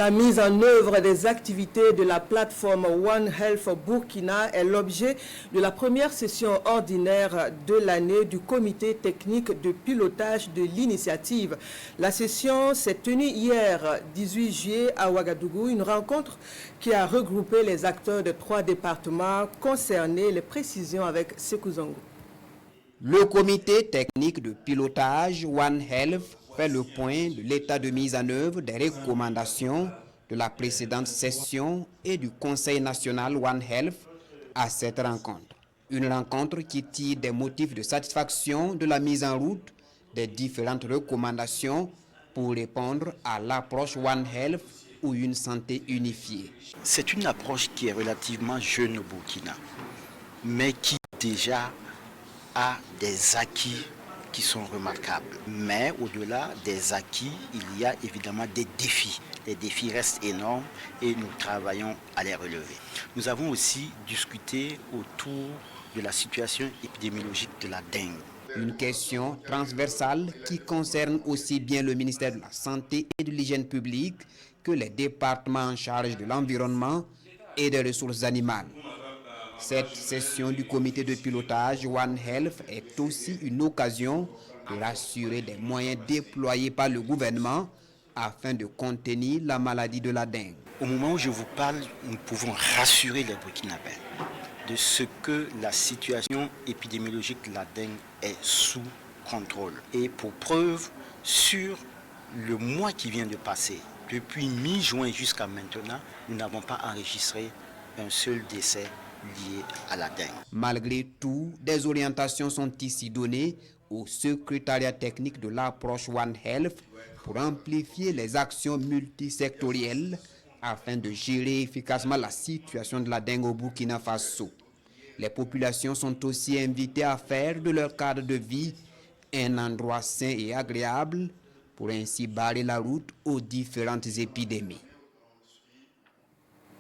La mise en œuvre des activités de la plateforme One Health Burkina est l'objet de la première session ordinaire de l'année du comité technique de pilotage de l'initiative. La session s'est tenue hier, 18 juillet, à Ouagadougou, une rencontre qui a regroupé les acteurs de 3 départements concernés. Les précisions avec Sekou Zongo. Le comité technique de pilotage One Health fait le point de l'état de mise en œuvre des recommandations de la précédente session et du Conseil national One Health à cette rencontre. Une rencontre qui tire des motifs de satisfaction de la mise en route des différentes recommandations pour répondre à l'approche One Health ou une santé unifiée. C'est une approche qui est relativement jeune au Burkina, mais qui déjà a des acquis qui sont remarquables. Mais au-delà des acquis, il y a évidemment des défis. Les défis restent énormes et nous travaillons à les relever. Nous avons aussi discuté autour de la situation épidémiologique de la dengue. Une question transversale qui concerne aussi bien le ministère de la Santé et de l'Hygiène publique que les départements en charge de l'environnement et des ressources animales. Cette session du comité de pilotage One Health est aussi une occasion de rassurer des moyens déployés par le gouvernement afin de contenir la maladie de la dengue. Au moment où je vous parle, nous pouvons rassurer les Burkinabés de ce que la situation épidémiologique de la dengue est sous contrôle. Et pour preuve, sur le mois qui vient de passer, depuis mi-juin jusqu'à maintenant, nous n'avons pas enregistré un seul décès lié à la dengue. Malgré tout, des orientations sont ici données au secrétariat technique de l'approche One Health pour amplifier les actions multisectorielles afin de gérer efficacement la situation de la dengue au Burkina Faso. Les populations sont aussi invitées à faire de leur cadre de vie un endroit sain et agréable pour ainsi barrer la route aux différentes épidémies.